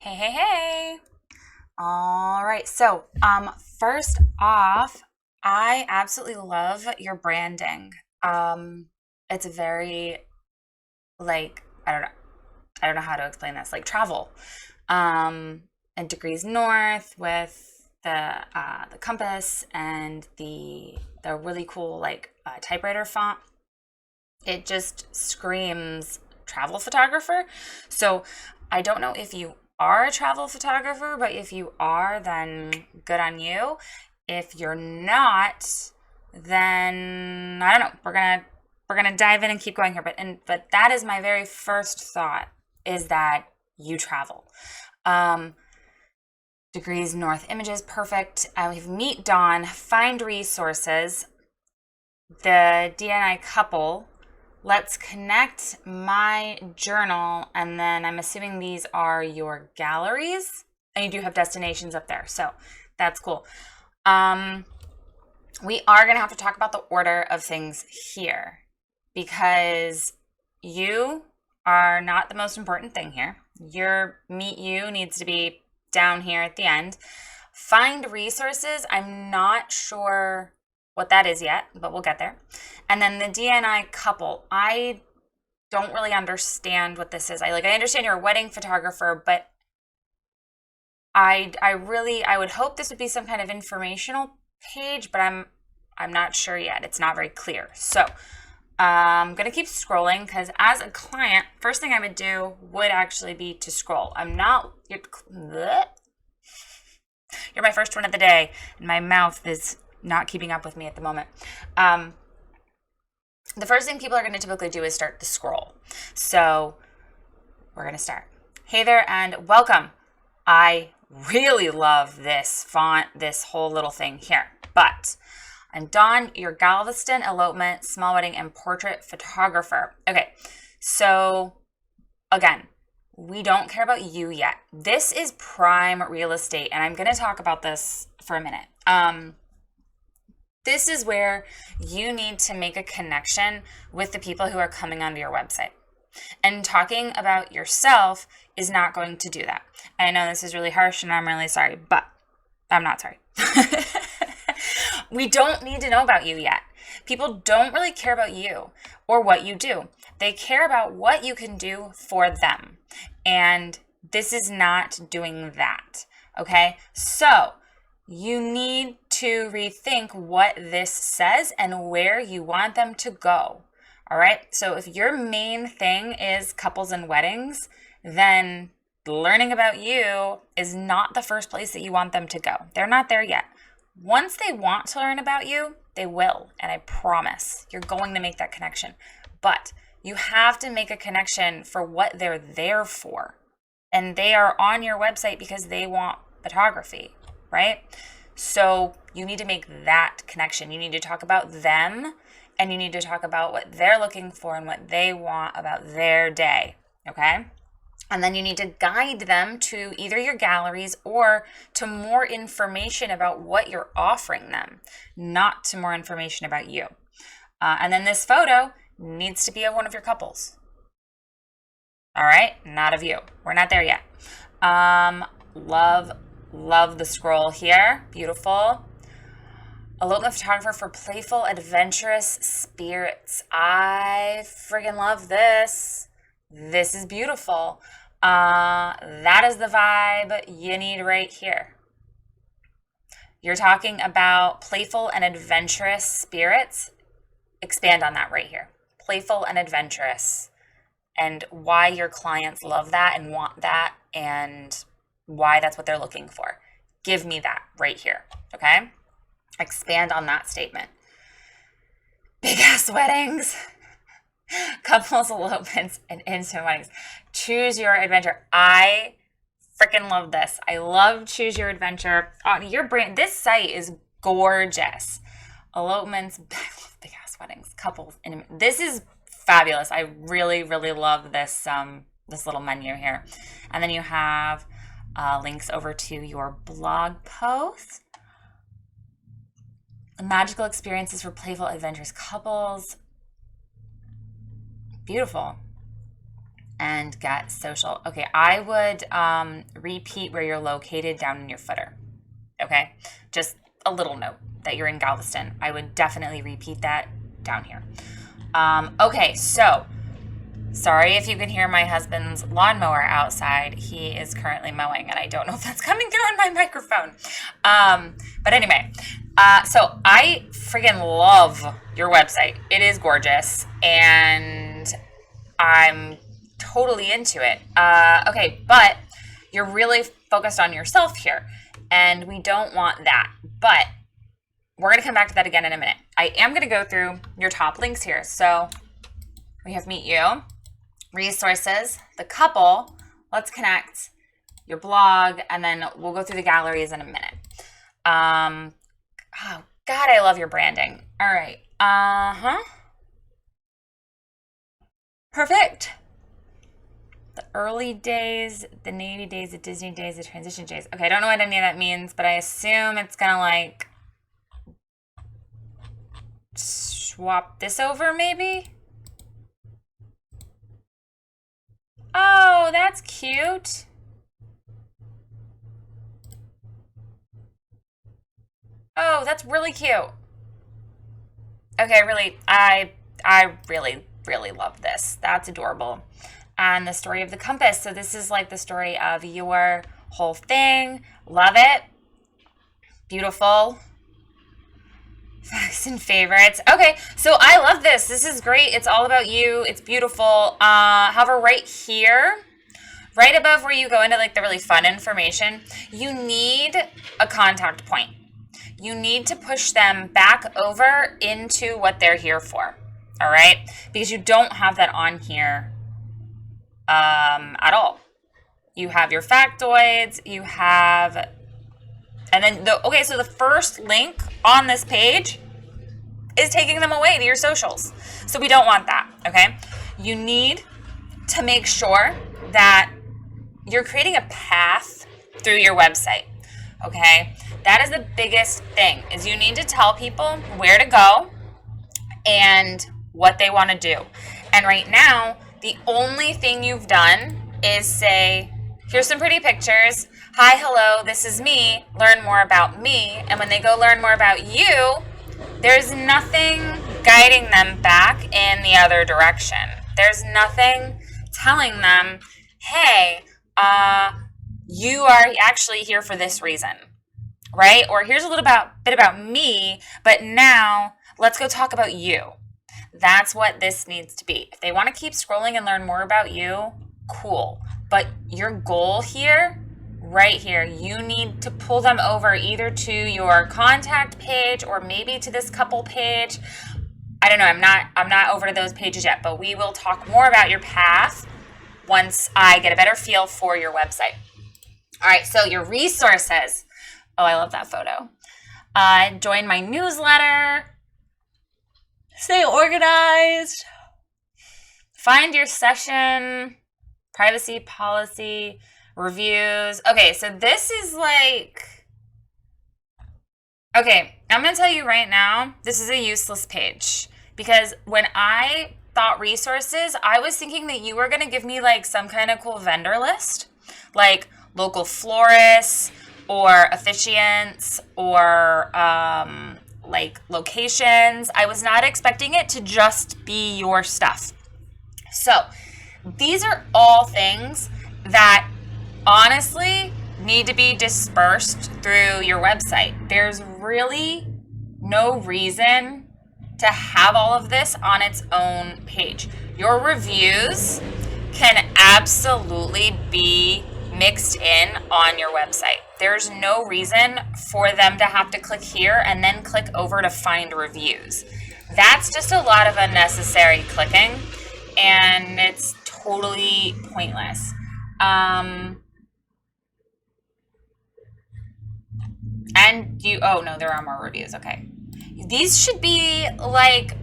Hey, hey, hey. All right. First off, I absolutely love your branding. It's very like I don't know how to explain this, like travel. Um, and degrees north with the compass and the really cool typewriter font. It just screams travel photographer. So I don't know if you are a travel photographer, but if you are, then good on you. If you're not, then I don't know. We're gonna dive in and keep going here. But that is my very first thought is that you travel. Um, Degrees North images, perfect. We have Meet Dawn, find resources, the DNI couple. Let's connect my journal, and then I'm assuming these are your galleries, and you do have destinations up there, so that's cool. We are going to have to talk about the order of things here because you are not the most important thing here. Your Meet You needs to be down here at the end. Find resources, I'm not sure what that is yet, but we'll get there. And then the DNI couple, I don't really understand what this is. I understand you're a wedding photographer, but I would hope this would be some kind of informational page, but I'm not sure yet. It's not very clear. So I'm gonna keep scrolling because as a client, first thing I would do would actually be to scroll. You're my first one of the day, and my mouth is not keeping up with me at the moment. The first thing people are going to typically do is start the scroll. So we're going to start. Hey there and welcome. I really love this font, this whole little thing here. But I'm Dawn, your Galveston elopement, small wedding, and portrait photographer. Okay, so again, we don't care about you yet. This is prime real estate, and I'm going to talk about this for a minute. This is where you need to make a connection with the people who are coming onto your website. And talking about yourself is not going to do that. I know this is really harsh and I'm really sorry, but I'm not sorry. We don't need to know about you yet. People don't really care about you or what you do. They care about what you can do for them. And this is not doing that. Okay? So you need to rethink what this says and where you want them to go. All right. So if your main thing is couples and weddings, then learning about you is not the first place that you want them to go. They're not there yet. Once they want to learn about you, they will. And I promise you're going to make that connection. But you have to make a connection for what they're there for. And they are on your website because they want photography, right? So you need to make that connection. You need to talk about them and you need to talk about what they're looking for and what they want about their day, okay? And then you need to guide them to either your galleries or to more information about what you're offering them, not to more information about you. And then this photo needs to be of one of your couples. All right, not of you. We're not there yet. Love the scroll here. Beautiful. Elopement photographer for playful, adventurous spirits. I friggin' love this. This is beautiful. That is the vibe you need right here. You're talking about playful and adventurous spirits. Expand on that right here. Playful and adventurous. And why your clients love that and want that and why that's what they're looking for. Give me that right here, okay? Expand on that statement. Big ass weddings, couples, elopements, and intimate weddings. Choose your adventure. I freaking love this. I love Choose Your Adventure. Your brand. This site is gorgeous. Elopements, big ass weddings, couples, intimate. This is fabulous. I really, really love this this little menu here. And then you have links over to your blog post. Magical experiences for playful, adventurous couples. Beautiful. and get social. Okay, I would repeat where you're located down in your footer. Okay, just a little note that you're in Galveston. I would definitely repeat that down here. Okay, so sorry if you can hear my husband's lawnmower outside. He is currently mowing, and I don't know if that's coming through on my microphone. But anyway, so I freaking love your website. It is gorgeous, and I'm totally into it. Okay, but you're really focused on yourself here, and we don't want that. But we're going to come back to that again in a minute. I am going to go through your top links here. So we have Meet You, Resources, The Couple, Let's Connect, your blog, and then we'll go through the galleries in a minute. Oh, God, I love your branding. All right. Perfect. The early days, the Navy days, the Disney days, the transition days. Okay, I don't know what any of that means, but I assume it's going to like swap this over maybe? Oh, that's cute. Oh, that's really cute. Okay, really, I really love this. That's adorable. And the story of the compass. So this is like the story of your whole thing. Love it. Beautiful. Facts and favorites. Okay, so I love this. This is great. It's all about you. It's beautiful. However, right here, right above where you go into like the really fun information, you need a contact point. You need to push them back over into what they're here for. All right? Because you don't have that on here at all. You have your factoids, you have, and then so the first link on this page is taking them away to your socials. So we don't want that, okay? You need to make sure that you're creating a path through your website, okay? That is the biggest thing, is you need to tell people where to go and what they want to do. And right now, the only thing you've done is say, here's some pretty pictures. Hi, hello, this is me. Learn more about me. And when they go learn more about you, there's nothing guiding them back in the other direction. There's nothing telling them, hey, you are actually here for this reason, right? Or here's a little bit about me, but now let's go talk about you. That's what this needs to be. If they want to keep scrolling and learn more about you, cool. But your goal here, right here, you need to pull them over either to your contact page or maybe to this couple page. I don't know. I'm not over to those pages yet, but we will talk more about your path once I get a better feel for your website. All right, so your resources. Oh, I love that photo. Join my newsletter. Stay organized. Find your session. Privacy policy. Reviews. Okay, so this is like... Okay, I'm going to tell you right now, this is a useless page. Because when I thought resources, I was thinking that you were going to give me like some kind of cool vendor list. Like local florists or officiants or like locations. I was not expecting it to just be your stuff. So these are all things that honestly need to be dispersed through your website. There's really no reason to have all of this on its own page. Your reviews can absolutely be mixed in on your website. There's no reason for them to have to click here and then click over to find reviews. That's just a lot of unnecessary clicking, and it's totally pointless. And oh no, there are more reviews, okay. These should be like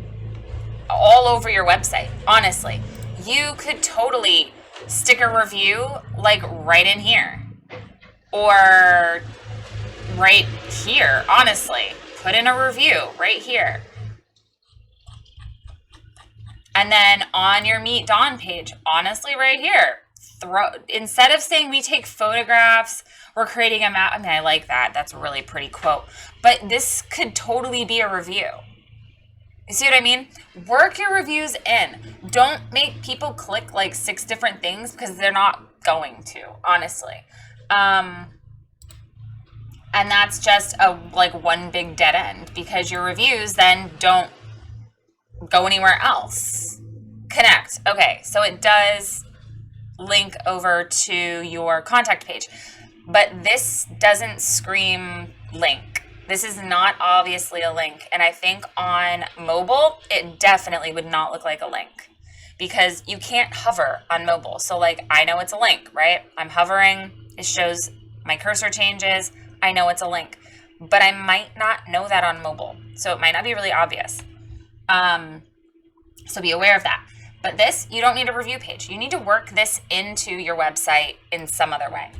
all over your website, honestly. You could totally stick a review like right in here or right here, honestly. Put in a review right here. And then on your Meet Dawn page, honestly, right here, instead of saying we take photographs, we're creating a map. I mean, I like that. That's a really pretty quote. But this could totally be a review. You see what I mean? Work your reviews in. Don't make people click like 6 different things because they're not going to, honestly. And that's just one big dead end because your reviews then don't go anywhere else. Connect. Okay, so it does link over to your contact page, but this doesn't scream link. This is not obviously a link, and I think on mobile, it definitely would not look like a link because you can't hover on mobile. So I know it's a link, right? I'm hovering, it shows my cursor changes, I know it's a link, but I might not know that on mobile. So it might not be really obvious. So be aware of that. But this, you don't need a review page. You need to work this into your website in some other way.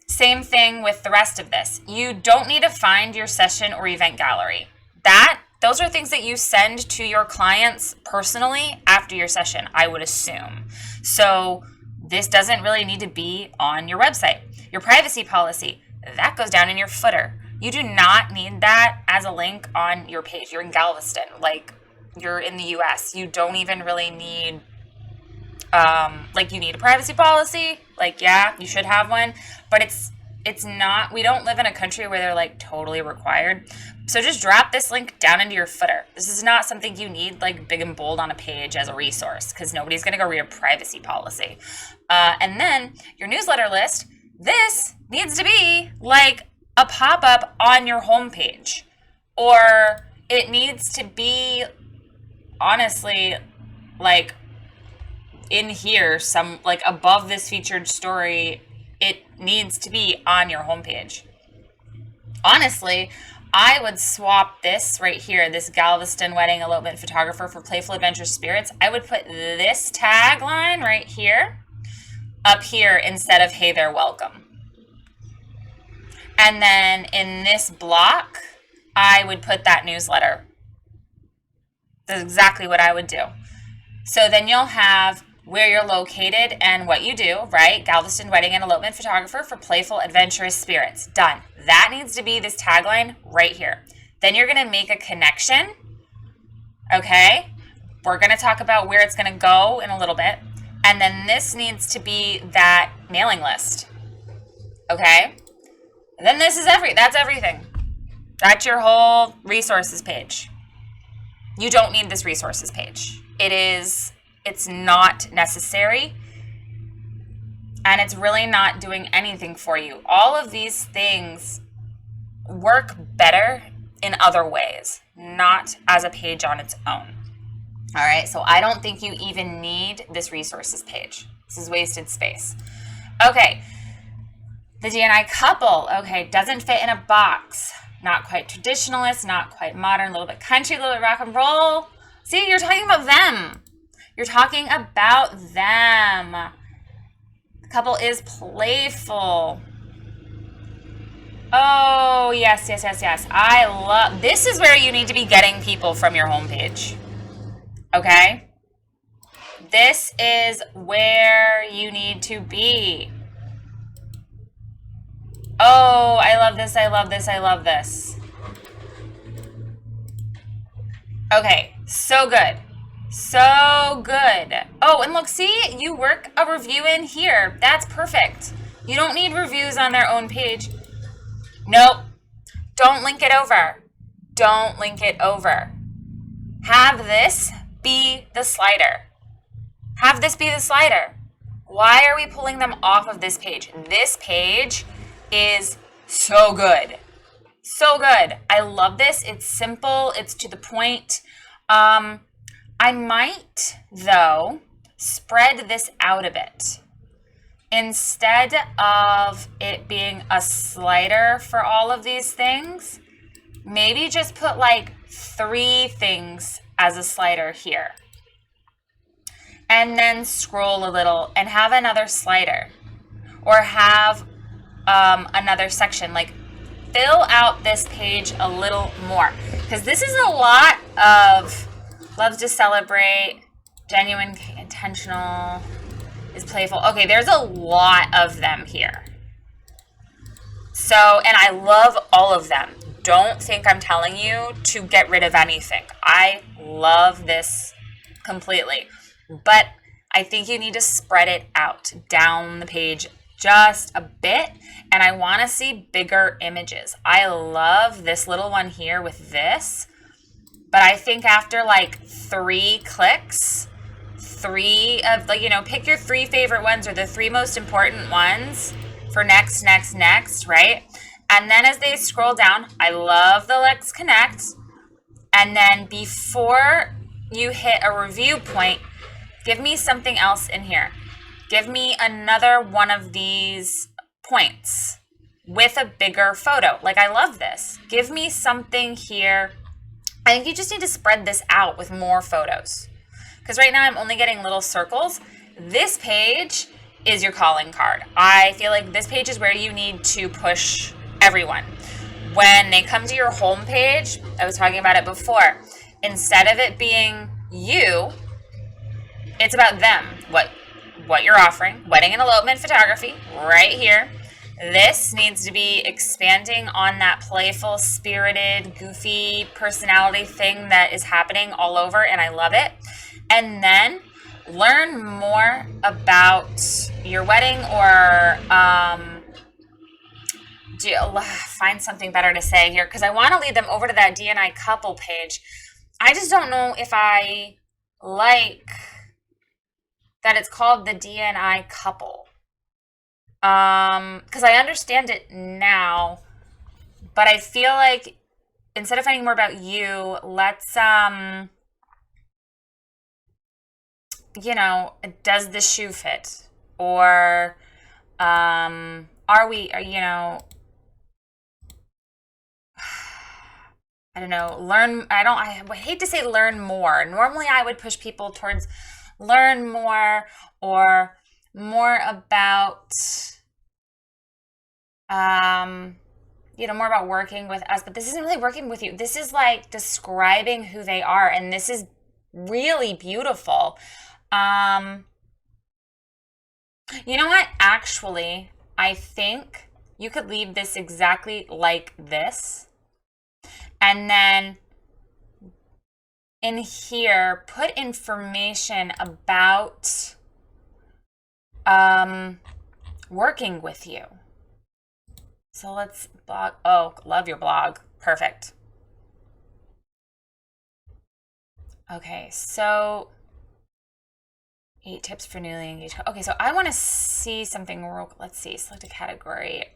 Same thing with the rest of this. You don't need to find your session or event gallery. Those are things that you send to your clients personally after your session, I would assume. So this doesn't really need to be on your website. Your privacy policy, that goes down in your footer. You do not need that as a link on your page. You're in Galveston, you're in the US. You don't even really need, you need a privacy policy. Yeah, you should have one, but it's not, we don't live in a country where they're totally required. So just drop this link down into your footer. This is not something you need big and bold on a page as a resource because nobody's going to go read a privacy policy. And then your newsletter list, this needs to be a pop-up on your homepage, or it needs to be honestly in here, some above this featured story. It needs to be on your homepage. Honestly, I would swap this right here, this Galveston wedding elopement photographer for playful adventurous spirits. I would put this tagline right here up here instead of hey there, welcome. And then in this block, I would put that newsletter. That's exactly what I would do. So then you'll have where you're located and what you do, right? Galveston wedding and elopement photographer for playful adventurous spirits. Done. That needs to be this tagline right here. Then you're going to make a connection. Okay? We're going to talk about where it's going to go in a little bit. And then this needs to be that mailing list. Okay? And then this is that's everything. That's your whole resources page. You don't need this resources page. It's not necessary, and it's really not doing anything for you. All of these things work better in other ways, not as a page on its own. All right, so I don't think you even need this resources page. This is wasted space. Okay, the D&I couple, okay, doesn't fit in a box. Not quite traditionalist, not quite modern, a little bit country, a little bit rock and roll. See, you're talking about them. You're talking about them. The couple is playful. Oh, yes. This is where you need to be getting people from your homepage. Okay? This is where you need to be. Oh, I love this. Okay, so good. So good. Oh, and look, see, you work a review in here. That's perfect. You don't need reviews on their own page. Nope. Don't link it over. Have this be the slider. Why are we pulling them off of this page? This page is so good. I love this. It's simple. It's to the point. I might, though, spread this out a bit. Instead of it being a slider for all of these things, maybe just put 3 things as a slider here. And then scroll a little and have another slider. Or have another section. Fill out this page a little more. Because this is a lot of loves to celebrate, genuine, intentional, is playful. Okay, there's a lot of them here. So, and I love all of them. Don't think I'm telling you to get rid of anything. I love this completely. But I think you need to spread it out down the page just a bit. And I want to see bigger images. I love this little one here with this. But I think after like 3 clicks, 3 of, like, you know, pick your 3 favorite ones or the 3 most important ones for next, right? And then as they scroll down, I love the Let's Connect. And then before you hit a review point, give me something else in here. Give me another one of these points with a bigger photo. Like, I love this. Give me something here. I think you just need to spread this out with more photos. Because right now I'm only getting little circles. This page is your calling card. I feel like this page is where you need to push everyone. When they come to your home page, I was talking about it before, instead of it being you, it's about them. What you're offering. Wedding and elopement photography, right here. This needs to be expanding on that playful, spirited, goofy personality thing that is happening all over, and I love it. And then learn more about your wedding, or find something better to say here, because I want to lead them over to that D&I couple page. I just don't know if I like that it's called the D&I couple. Because I understand it now, but I feel like instead of finding more about you, let's, you know, does the shoe fit? Or, are we, you know, I don't know, I hate to say learn more. Normally I would push people towards learn more, or more about, you know, more about working with us. But this isn't really working with you. This is like describing who they are. And this is really beautiful. You know what? Actually, I think you could leave this exactly like this. And then in here, put information about working with you. So let's blog. Oh, love your blog. Perfect. Okay, so 8 tips for newly engaged. Okay, so I want to see something real. Let's see. Select a category.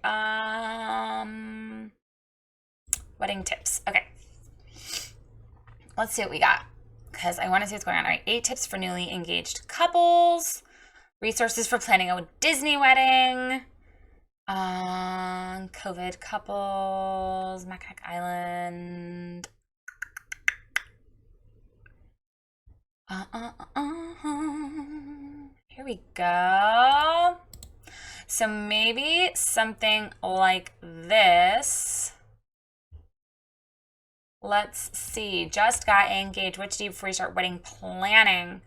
Wedding tips. Okay. Let's see what we got, because I want to see what's going on. All right, 8 tips for newly engaged couples. Resources for planning a Disney wedding. COVID couples. Macaque Island. Here we go. So maybe something like this. Let's see. Just got engaged. Which do you before you start wedding planning?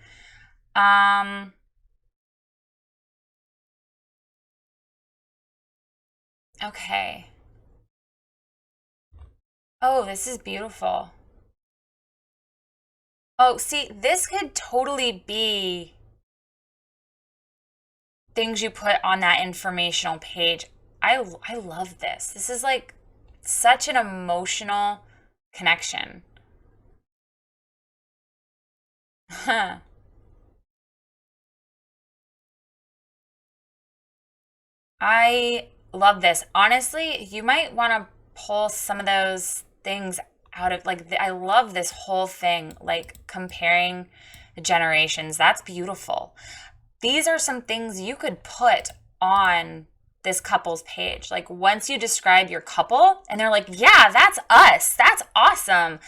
Okay. Oh, this is beautiful. Oh, see, this could totally be things you put on that informational page. I love this. This is like such an emotional connection. Huh. I love this. Honestly, you might want to pull some of those things out of, like, I love this whole thing, like comparing the generations. That's beautiful. These are some things you could put on this couple's page. Like, once you describe your couple and they're like, yeah, that's us. That's awesome.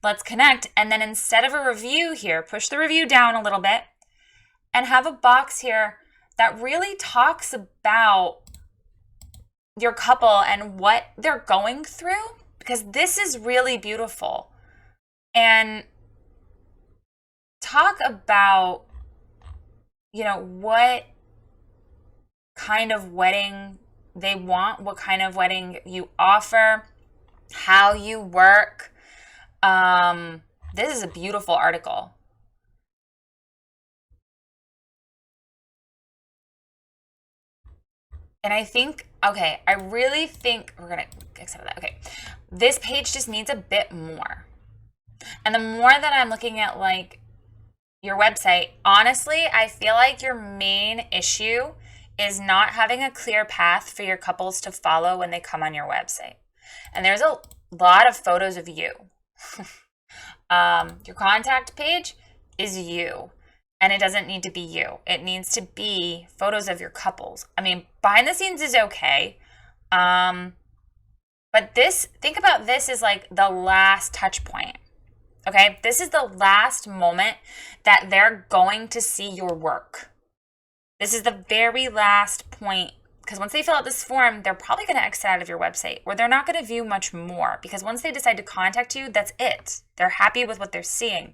Let's connect. And then instead of a review here, push the review down a little bit and have a box here that really talks about your couple and what they're going through, because this is really beautiful. and talk about, what kind of wedding they want, what kind of wedding you offer, how you work. This is a beautiful article. And I think, okay, I really think we're going to accept that. Okay. This page just needs a bit more. And the more that I'm looking at like your website, honestly, I feel like your main issue is not having a clear path for your couples to follow when they come on your website. And there's a lot of photos of you. Your contact page is you. And it doesn't need to be you. It needs to be photos of your couples. I mean, behind the scenes is okay. But think about this as like the last touch point. Okay? This is the last moment that they're going to see your work. This is the very last point. Because once they fill out this form, they're probably going to exit out of your website, or they're not going to view much more. Because once they decide to contact you, that's it. They're happy with what they're seeing.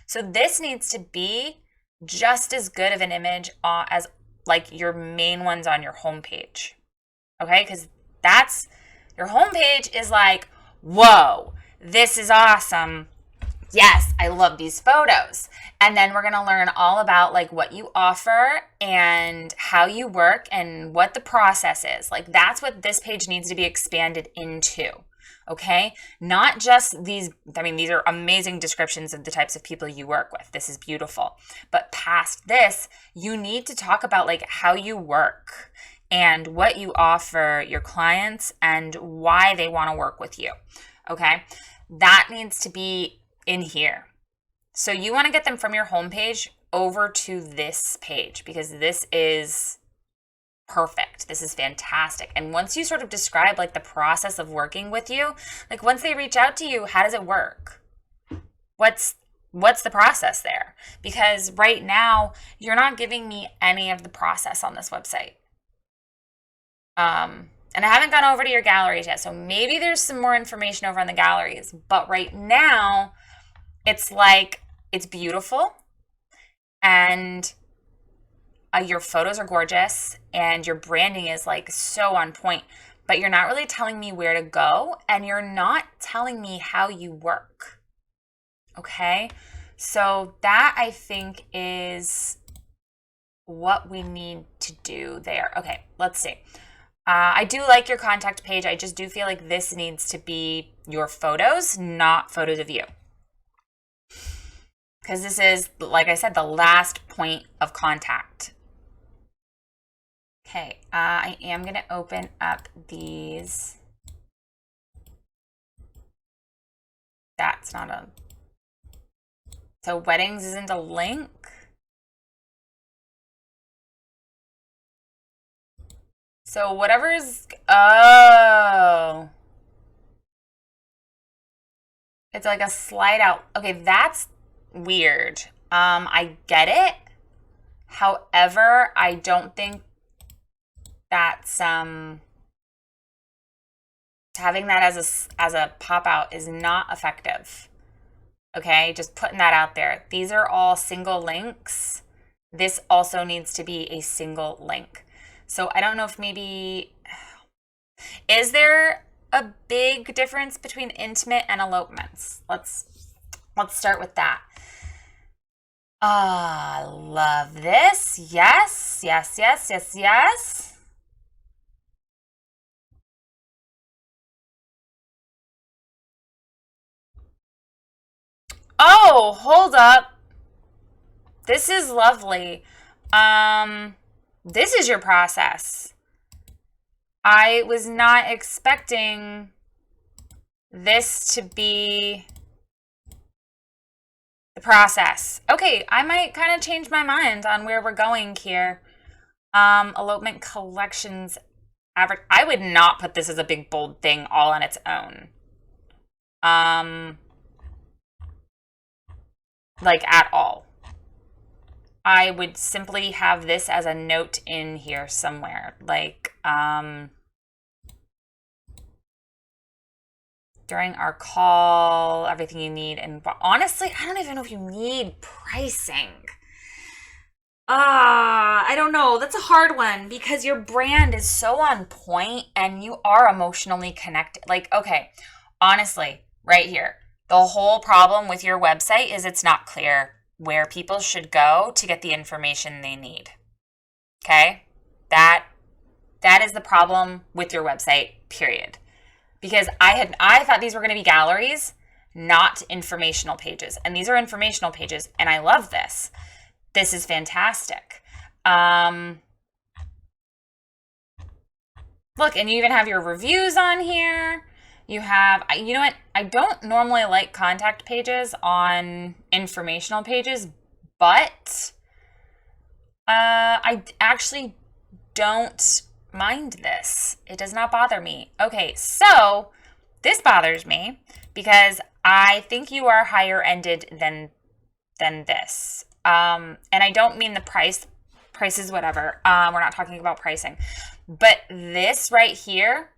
So this needs to be just as good of an image as like your main ones on your homepage. Okay? Because your homepage is like, whoa, this is awesome. Yes, I love these photos. And then we're going to learn all about like what you offer and how you work and what the process is. Like that's what this page needs to be expanded into. Okay? Not just these, I mean, these are amazing descriptions of the types of people you work with. This is beautiful. But past this, you need to talk about like how you work and what you offer your clients and why they want to work with you. Okay? That needs to be in here. So you want to get them from your homepage over to this page because this is perfect. This is fantastic. And once you sort of describe like the process of working with you, like once they reach out to you, how does it work? What's the process there? Because right now you're not giving me any of the process on this website. And I haven't gone over to your galleries yet. So maybe there's some more information over on the galleries, but right now it's like, it's beautiful and your photos are gorgeous and your branding is like so on point, but you're not really telling me where to go and you're not telling me how you work. Okay? So that I think is what we need to do there. Okay, let's see. I do like your contact page. I just do feel like this needs to be your photos, not photos of you. Because this is, like I said, the last point of contact. Okay, I am going to open up these. That's not a... So weddings isn't a link. So whatever's... Oh. It's like a slide out. Okay, that's weird. I get it. However, I don't think that's having that as a pop out is not effective. Okay, just putting that out there. These are all single links. This also needs to be a single link. So I don't know if maybe, is there a big difference between intimate and elopements? Let's start with that. Love this. Yes, yes, yes, yes, yes. Oh, hold up. This is lovely. This is your process. I was not expecting this to be the process. Okay, I might kind of change my mind on where we're going here. Elopement collections average. I would not put this as a big bold thing all on its own. Like at all. I would simply have this as a note in here somewhere. Like, during our call, everything you need. And honestly, I don't even know if you need pricing. I don't know. That's a hard one because your brand is so on point and you are emotionally connected. Like, okay, honestly, right here, the whole problem with your website is it's not clear where people should go to get the information they need. Okay? That is the problem with your website, period. Because I thought these were going to be galleries, not informational pages. And these are informational pages, and I love this. This is fantastic. Look, and you even have your reviews on here. You have, you know what? I don't normally like contact pages on informational pages, but I actually don't mind this. It does not bother me. Okay, so this bothers me because I think you are higher ended than this. And I don't mean the price. Price is whatever. We're not talking about pricing. But this right here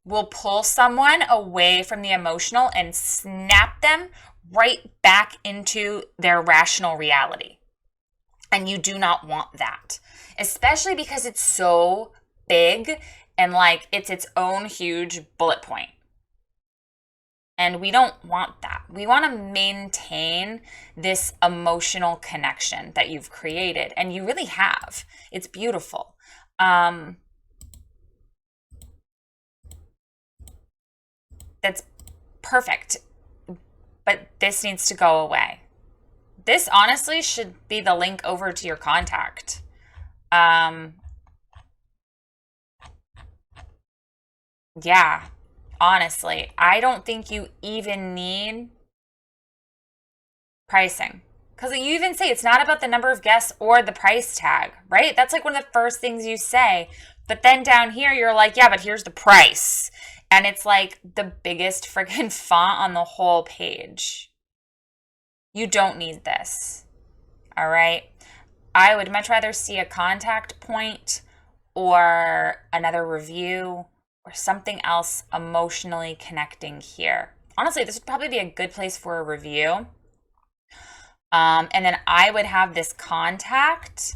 will pull someone away from the emotional and snap them right back into their rational reality. And you do not want that, especially because it's so big and like it's its own huge bullet point. And we don't want that. We want to maintain this emotional connection that you've created, and you really have. It's beautiful. That's perfect. But this needs to go away. This honestly should be the link over to your contact. Yeah, honestly, I don't think you even need pricing. Because you even say it's not about the number of guests or the price tag, right? That's like one of the first things you say. But then down here, you're like, yeah, but here's the price. And it's like the biggest freaking font on the whole page. You don't need this. All right. I would much rather see a contact point or another review or something else emotionally connecting here. Honestly, this would probably be a good place for a review. And then I would have this contact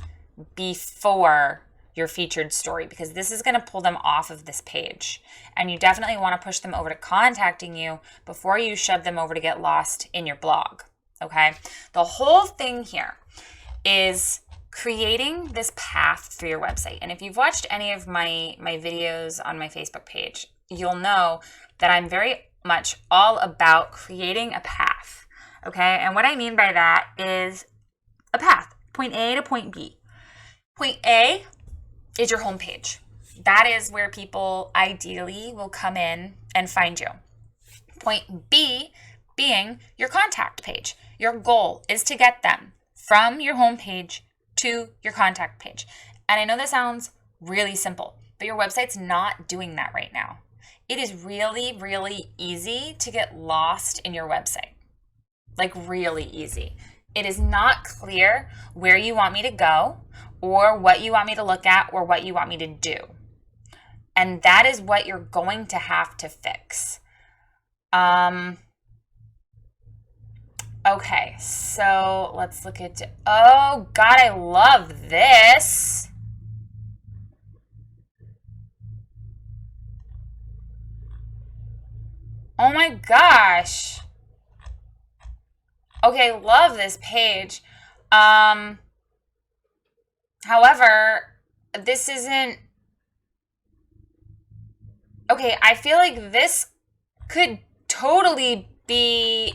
before your featured story because this is going to pull them off of this page. And you definitely want to push them over to contacting you before you shove them over to get lost in your blog. Okay? The whole thing here is creating this path for your website. And if you've watched any of my videos on my Facebook page, you'll know that I'm very much all about creating a path. Okay, and what I mean by that is a path, point A to point B. Point A is your homepage. That is where people ideally will come in and find you. Point B being your contact page. Your goal is to get them from your homepage to your contact page. And I know that sounds really simple, but your website's not doing that right now. It is really, really easy to get lost in your website. Like really easy. It is not clear where you want me to go or what you want me to look at or what you want me to do. And that is what you're going to have to fix. Okay, so let's look at, oh God, I love this. Oh my gosh. Okay, love this page. However, this isn't, okay, I feel like this could totally be,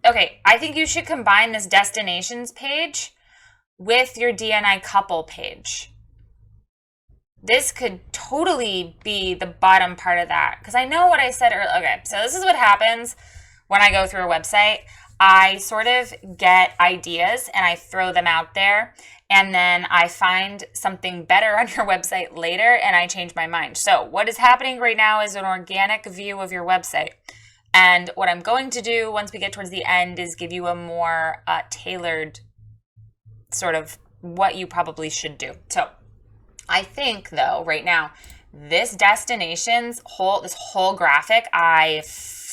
okay, I think you should combine this destinations page with your DNI couple page. This could totally be the bottom part of that. Because I know what I said earlier. Okay, so this is what happens when I go through a website. I sort of get ideas and I throw them out there. And then I find something better on your website later and I change my mind. So what is happening right now is an organic view of your website. And what I'm going to do once we get towards the end is give you a more tailored sort of what you probably should do. So I think though, right now, this destinations this whole graphic, I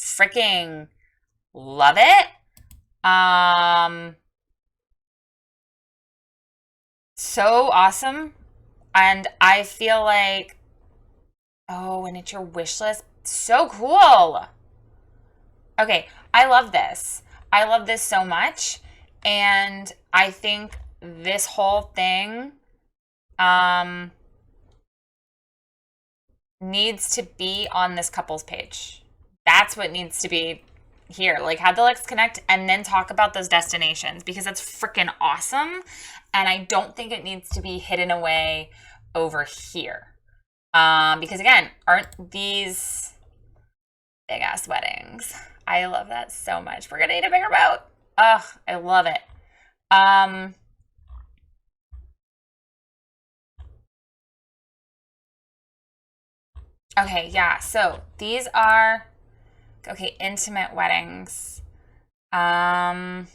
freaking love it. So awesome. And I feel like, oh, and it's your wish list. So cool. Okay, I love this. I love this so much. And I think this whole thing needs to be on this couples page. That's what needs to be here. Like, have the Let's Connect and then talk about those destinations, because that's freaking awesome. And I don't think it needs to be hidden away over here. Because again, aren't these big ass weddings? I love that so much. We're gonna need a bigger boat. Ugh, I love it. Okay, yeah. So these are okay, intimate weddings. I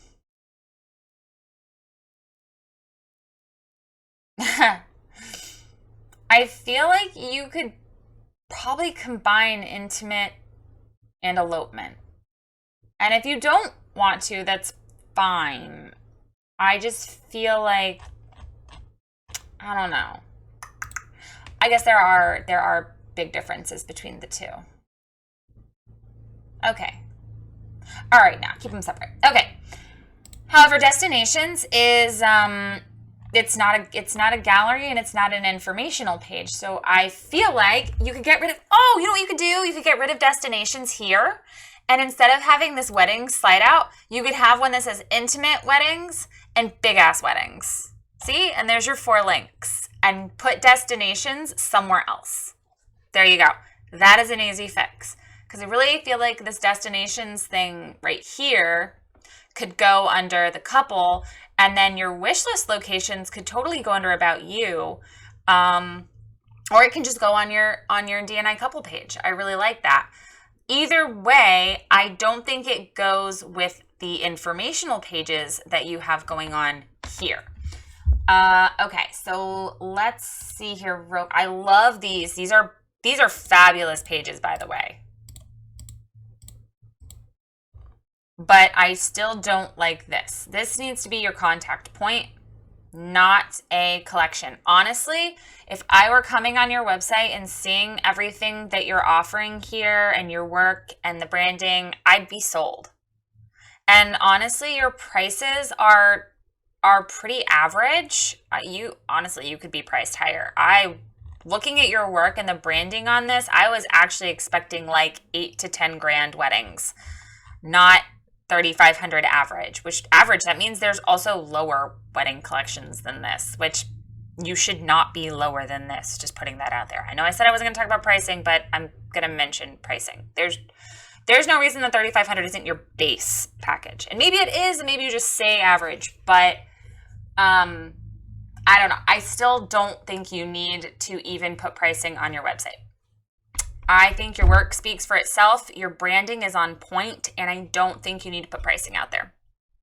feel like you could probably combine intimate and elopement. And if you don't want to, that's fine. I just feel like, I don't know. I guess there are big differences between the two. Okay. All right, now keep them separate. Okay. However, destinations is it's not a gallery and it's not an informational page. So I feel like you could get rid of, oh, you know what you could do? You could get rid of destinations here. And instead of having this wedding slide out, you could have one that says intimate weddings and big ass weddings. See? And there's your 4 links. And put destinations somewhere else. There you go. That is an easy fix. Because I really feel like this destinations thing right here could go under the couple, and then your wish list locations could totally go under about you, or it can just go on your DNI couple page. I really like that. Either way, I don't think it goes with the informational pages that you have going on here. Okay, so let's see here. I love these. These are fabulous pages, by the way. But I still don't like this. This needs to be your contact point, not a collection. Honestly, if I were coming on your website and seeing everything that you're offering here and your work and the branding, I'd be sold. And honestly, your prices are pretty average. You could be priced higher. Looking at your work and the branding on this, I was actually expecting like 8 to 10 grand weddings, not 3,500 average, that means there's also lower wedding collections than this, which you should not be lower than this. Just putting that out there. I know I said I wasn't going to talk about pricing, but I'm going to mention pricing. There's no reason that 3,500 isn't your base package. And maybe it is, and maybe you just say average, but I don't know. I still don't think you need to even put pricing on your website. I think your work speaks for itself. Your branding is on point, and I don't think you need to put pricing out there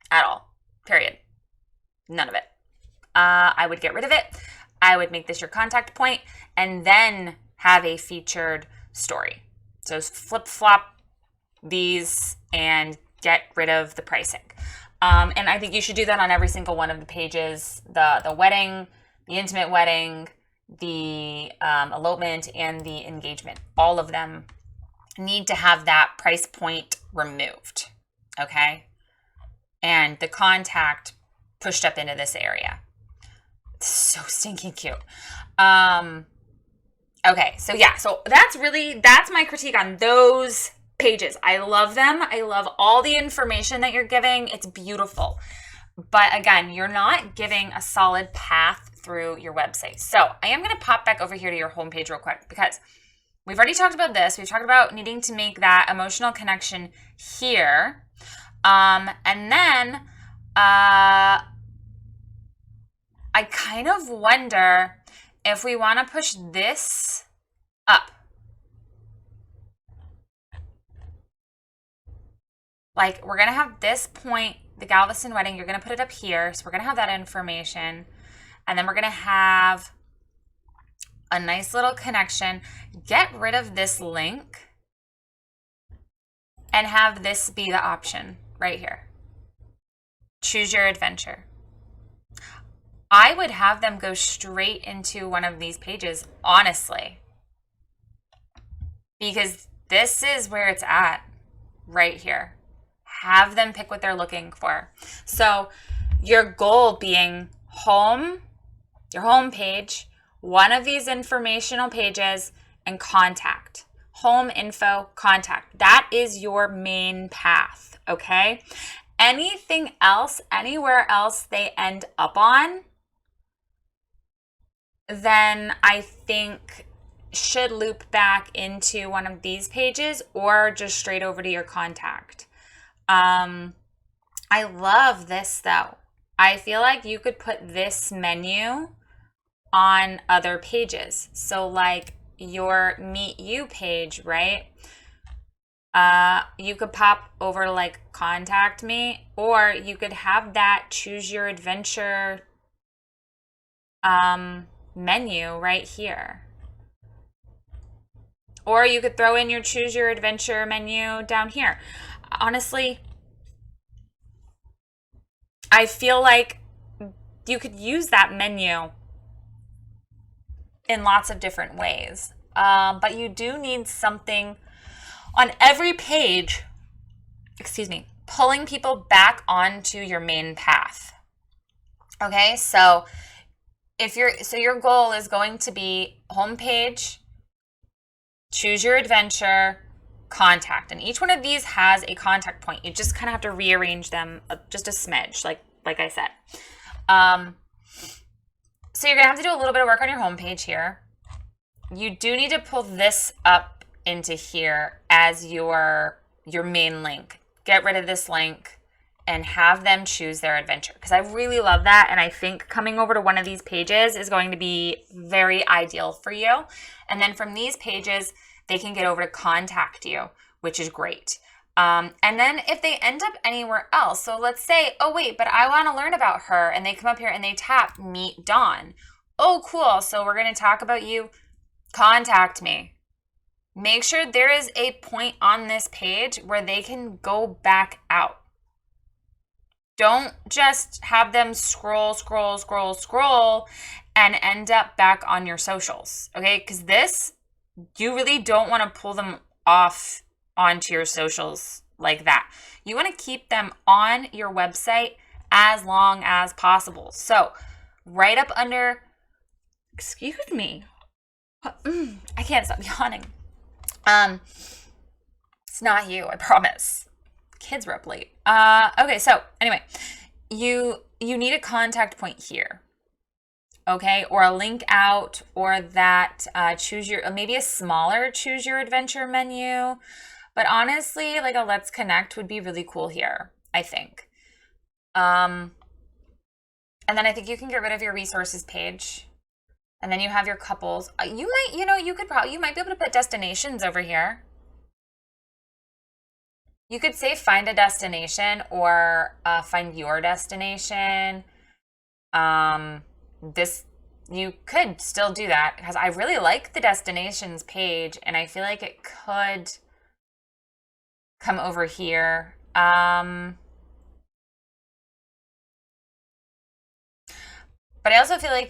at all. Period. None of it. I would get rid of it. I would make this your contact point and then have a featured story. So flip-flop these and get rid of the pricing. And I think you should do that on every single one of the pages, the wedding, the intimate wedding, the elopement, and the engagement. All of them need to have that price point removed, okay? And the contact pushed up into this area. It's so stinking cute. Okay, so yeah, so that's my critique on those pages. I love them. I love all the information that you're giving. It's beautiful. But again, you're not giving a solid path through your website. So I am going to pop back over here to your homepage real quick, because we've already talked about this. We've talked about needing to make that emotional connection here. And then I kind of wonder if we want to push this up. Like, we're going to have this point, the Galveston wedding, you're going to put it up here. So we're going to have that information. And then we're going to have a nice little connection. Get rid of this link and have this be the option right here. Choose your adventure. I would have them go straight into one of these pages, honestly, because this is where it's at right here. Have them pick what they're looking for. So your goal being home, your home page, one of these informational pages, and contact. Home, info, contact. That is your main path, okay? Anything else, anywhere else they end up on, then I think should loop back into one of these pages or just straight over to your contact. I love this though. I feel like you could put this menu on other pages. So like your Meet You page, right? You could pop over to like Contact Me, or you could have that Choose Your Adventure menu right here. Or you could throw in your Choose Your Adventure menu down here. Honestly, I feel like you could use that menu in lots of different ways. But you do need something on every page, pulling people back onto your main path. Okay, so your goal is going to be homepage, Choose Your Adventure, contact, and each one of these has a contact point. You just kind of have to rearrange them just a smidge, like I said. So you're gonna have to do a little bit of work on your homepage here. You do need to pull this up into here as your main link. Get rid of this link and have them choose their adventure, because I really love that, and I think coming over to one of these pages is going to be very ideal for you. And then from these pages, they can get over to contact you, which is great. And then if they end up anywhere else, so let's say, oh wait, but I want to learn about her, and they come up here and they tap Meet Dawn. Oh, cool. So we're going to talk about you. Contact me. Make sure there is a point on this page where they can go back out. Don't just have them scroll and end up back on your socials, okay? Because this, you really don't want to pull them off onto your socials like that. You want to keep them on your website as long as possible. So right up under, excuse me, I can't stop yawning. It's not you, I promise. Kids were up late. Okay, so anyway, you need a contact point here, okay, or a link out, or that maybe a smaller Choose Your Adventure menu. But honestly, like a Let's Connect would be really cool here, I think. And then I think you can get rid of your resources page. And then you have your couples. You might be able to put destinations over here. You could say find a destination or find your destination. You could still do that, because I really like the destinations page, and I feel like it could come over here. But I also feel like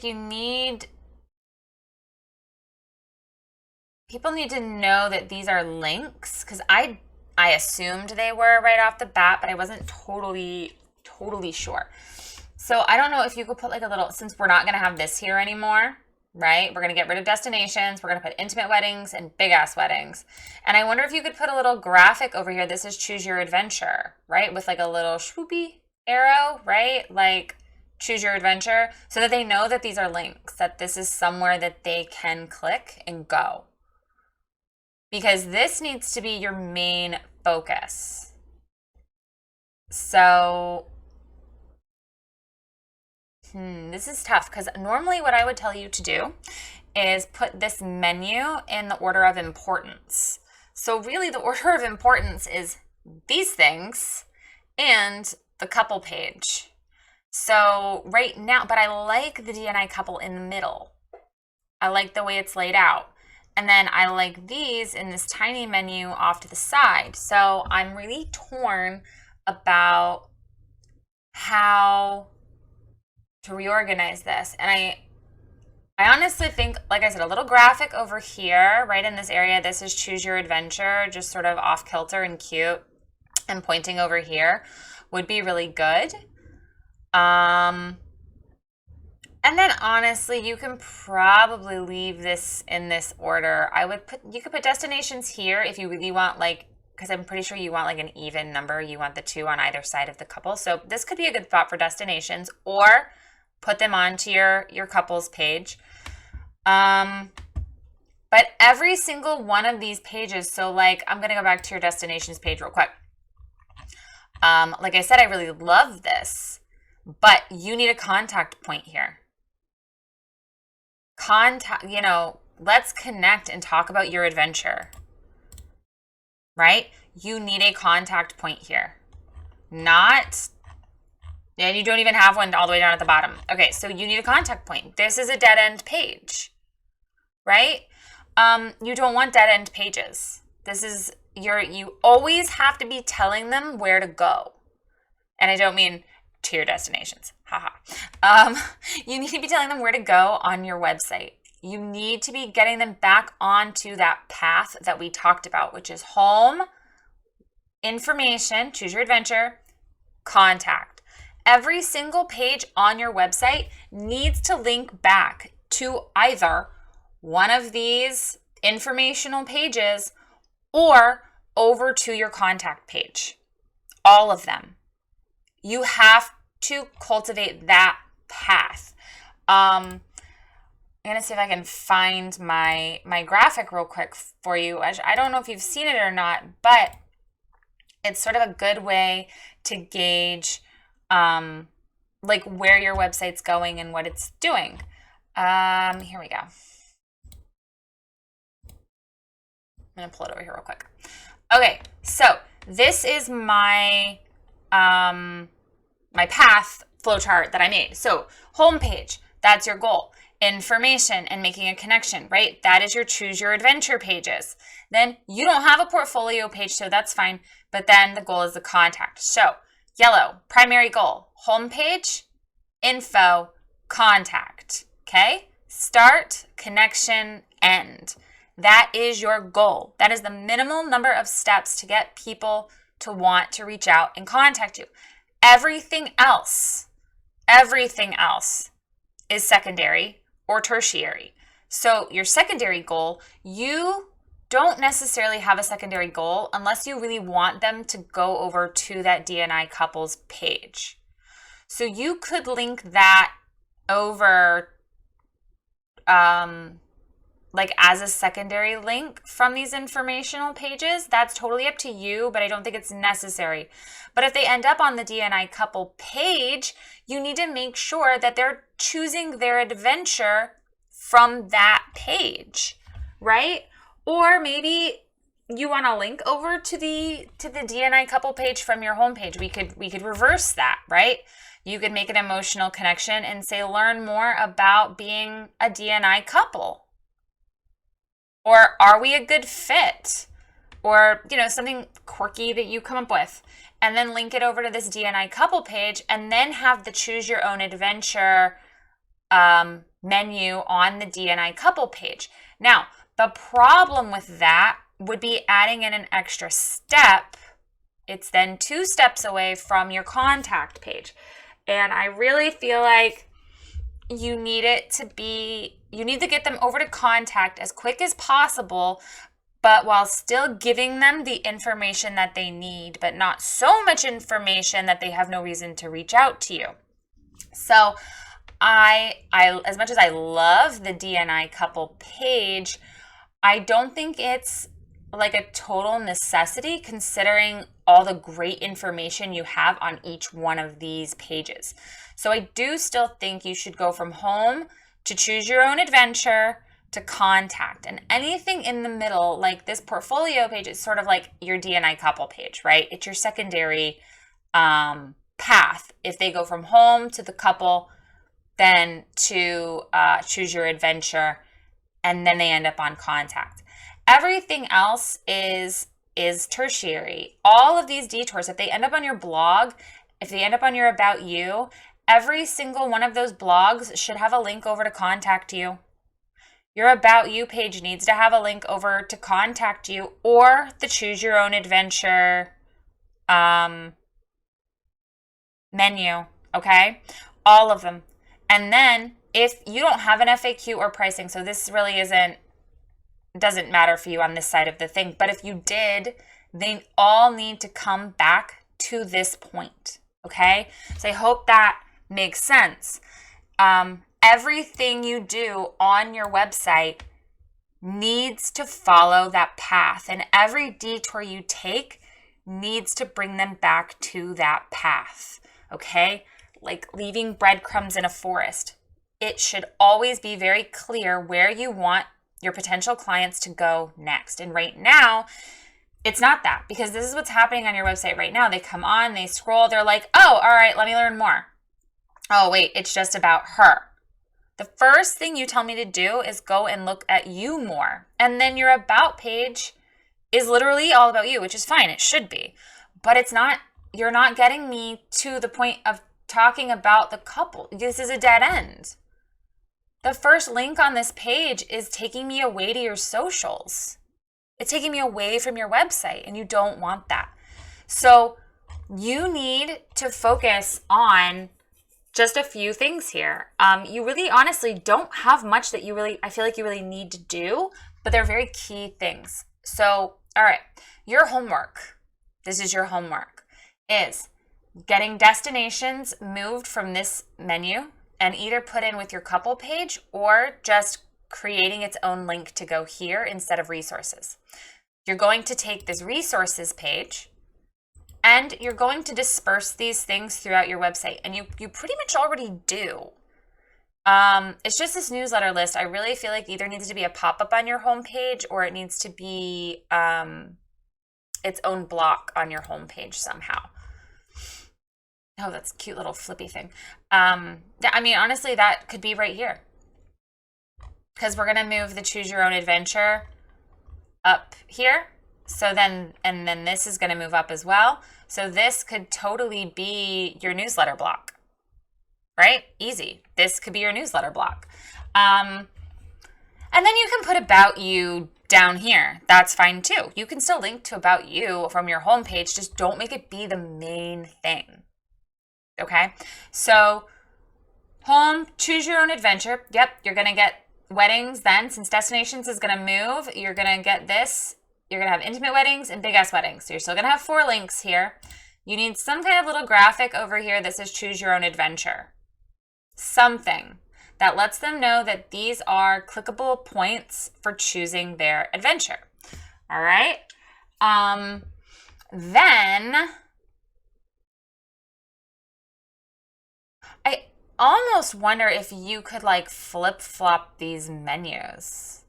people need to know that these are links, because I assumed they were right off the bat, but I wasn't totally sure. So I don't know if you could put like a little, since we're not going to have this here anymore, right? We're going to get rid of destinations. We're going to put intimate weddings and big ass weddings. And I wonder if you could put a little graphic over here. This is Choose Your Adventure, right? With like a little swoopy arrow, right? Like Choose Your Adventure, so that they know that these are links, that this is somewhere that they can click and go. Because this needs to be your main focus. So this is tough, because normally what I would tell you to do is put this menu in the order of importance. So really the order of importance is these things and the couple page. So right now, but I like the DNI couple in the middle. I like the way it's laid out. And then I like these in this tiny menu off to the side. So I'm really torn about how to reorganize this. And I honestly think, like I said, a little graphic over here, right in this area. This is Choose Your Adventure, just sort of off kilter and cute, and pointing over here would be really good. And then honestly, you can probably leave this in this order. You could put destinations here if you really want, like, because I'm pretty sure you want like an even number. You want the 2 on either side of the couple. So this could be a good spot for destinations, or put them onto your couples page. But every single one of these pages, so like, I'm going to go back to your destinations page real quick. Like I said, I really love this, but you need a contact point here. Let's connect and talk about your adventure, right? You need a contact point here. And you don't even have one all the way down at the bottom. Okay, so you need a contact point. This is a dead end page, right? You don't want dead end pages. You always have to be telling them where to go. And I don't mean to your destinations. You need to be telling them where to go on your website. You need to be getting them back onto that path that we talked about, which is home, information, choose your adventure, contact. Every single page on your website needs to link back to either one of these informational pages or over to your contact page. All of them. You have to cultivate that path. I'm going to see if I can find my graphic real quick for you. I don't know if you've seen it or not, but it's sort of a good way to gauge like where your website's going and what it's doing. Here we go. I'm going to pull it over here real quick. Okay, so this is my my path flowchart that I made. So homepage, that's your goal. Information and making a connection, right? That is your choose your adventure pages. Then you don't have a portfolio page, so that's fine. But then the goal is the contact. So yellow, primary goal, homepage, info, contact. Okay? Start, connection, end. That is your goal. That is the minimal number of steps to get people to want to reach out and contact you. Everything else is secondary or tertiary. So your secondary goal, you don't necessarily have a secondary goal unless you really want them to go over to that DNI couples page. So you could link that over like as a secondary link from these informational pages. That's totally up to you, but I don't think it's necessary. But if they end up on the DNI couple page, you need to make sure that they're choosing their adventure from that page, right? Or maybe you want to link over to the DNI couple page from your homepage. We could reverse that, right? You could make an emotional connection and say, learn more about being a DNI couple. Or are we a good fit? Or, something quirky that you come up with. And then link it over to this DNI couple page and then have the choose your own adventure menu on the DNI couple page. Now, the problem with that would be adding in an extra step. It's then 2 steps away from your contact page. And I really feel like you need to get them over to contact as quick as possible, but while still giving them the information that they need, but not so much information that they have no reason to reach out to you. So I as much as I love the DNI couple page, I don't think it's like a total necessity considering all the great information you have on each one of these pages. So I do still think you should go from home to choose your own adventure to contact, and anything in the middle, like this portfolio page, is sort of like your DNI couple page, right? It's your secondary path. If they go from home to the couple, then to choose your adventure, and then they end up on contact. Everything else is tertiary. All of these detours, if they end up on your blog, if they end up on your About You, every single one of those blogs should have a link over to contact you. Your About You page needs to have a link over to contact you, or the Choose Your Own Adventure menu, okay? All of them. And then if you don't have an FAQ or pricing, so this really doesn't matter for you on this side of the thing, but if you did, they all need to come back to this point, okay? So I hope that makes sense. Everything you do on your website needs to follow that path, and every detour you take needs to bring them back to that path, okay? Like leaving breadcrumbs in a forest. It should always be very clear where you want your potential clients to go next. And right now, it's not that, because this is what's happening on your website right now. They come on, they scroll, they're like, oh, all right, let me learn more. Oh, wait, it's just about her. The first thing you tell me to do is go and look at you more. And then your About page is literally all about you, which is fine. It should be. But it's not, you're not getting me to the point of talking about the couple. This is a dead end. The first link on this page is taking me away to your socials. It's taking me away from your website, and you don't want that. So you need to focus on just a few things here. You really honestly don't have much that I feel like you really need to do, but they're very key things. So, all right, your homework, this is your homework, is getting destinations moved from this menu and either put in with your couple page or just creating its own link to go here instead of resources. You're going to take this resources page and you're going to disperse these things throughout your website. And you pretty much already do. It's just this newsletter list. I really feel like either needs to be a pop-up on your homepage or it needs to be its own block on your homepage somehow. Oh, that's a cute little flippy thing. I mean, honestly, that could be right here. Because we're going to move the Choose Your Own Adventure up here. So then, and then this is going to move up as well. So this could totally be your newsletter block, right? Easy. This could be your newsletter block. And then you can put About You down here. That's fine too. You can still link to About You from your homepage. Just don't make it be the main thing. Okay, so home, Choose Your Own Adventure. Yep, you're going to get weddings then. Since destinations is going to move, you're going to get this. You're going to have intimate weddings and big ass weddings. So you're still going to have 4 links here. You need some kind of little graphic over here that says Choose Your Own Adventure. Something that lets them know that these are clickable points for choosing their adventure. All right. Then I almost wonder if you could like flip-flop these menus.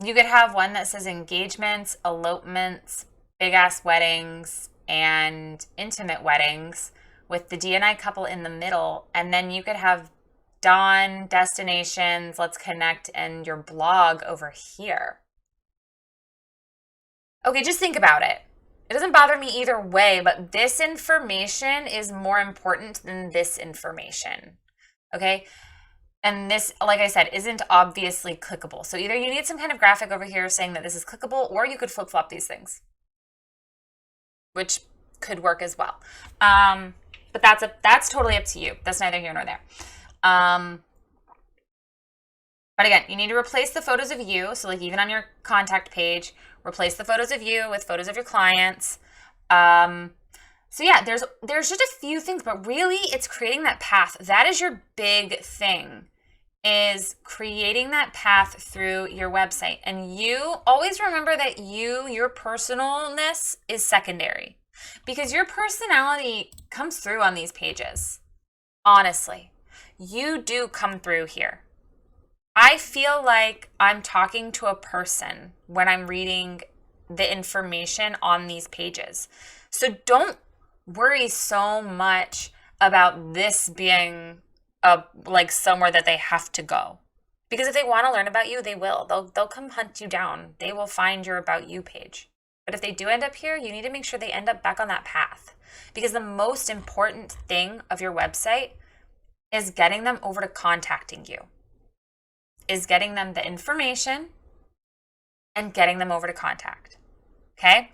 You could have one that says engagements, elopements, big-ass weddings, and intimate weddings with the D&I couple in the middle. And then you could have Dawn, destinations, let's connect, and your blog over here. Okay, just think about it. It doesn't bother me either way, but this information is more important than this information, okay? And this, like I said, isn't obviously clickable. So either you need some kind of graphic over here saying that this is clickable, or you could flip-flop these things, which could work as well. But that's totally up to you. That's neither here nor there. But again, you need to replace the photos of you. So like even on your contact page, replace the photos of you with photos of your clients. So yeah, there's just a few things, but really it's creating that path. That is your big thing, is creating that path through your website. And you always remember that your personalness is secondary, because your personality comes through on these pages. Honestly, you do come through here. I feel like I'm talking to a person when I'm reading the information on these pages. So don't worry so much about this being like somewhere that they have to go. Because if they want to learn about you, they will. They'll come hunt you down. They will find your About You page. But if they do end up here, you need to make sure they end up back on that path. Because the most important thing of your website is getting them over to contacting you, is getting them the information and getting them over to contact. Okay?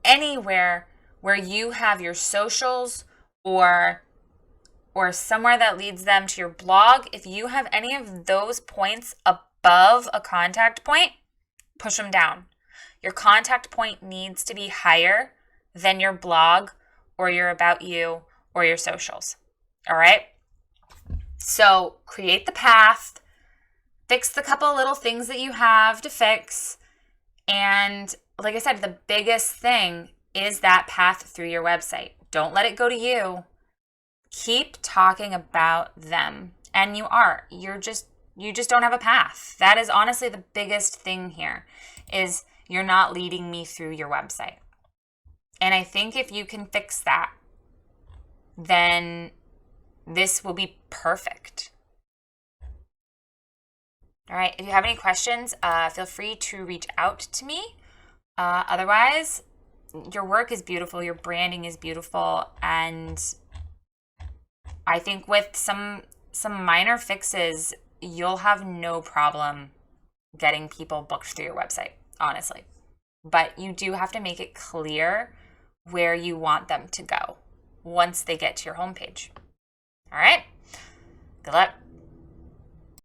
Anywhere where you have your socials or somewhere that leads them to your blog, if you have any of those points above a contact point, push them down. Your contact point needs to be higher than your blog or your About You or your socials. All right? So create the path, fix the couple little things that you have to fix. And like I said, the biggest thing is that path through your website. Don't let it go to you. Keep talking about them. And you just don't have a path. That is honestly the biggest thing here, is you're not leading me through your website. And I think if you can fix that, then this will be perfect. All right, if you have any questions, feel free to reach out to me. Otherwise, your work is beautiful, your branding is beautiful, and I think with some minor fixes, you'll have no problem getting people booked through your website, honestly. But you do have to make it clear where you want them to go once they get to your homepage. All right? Good luck.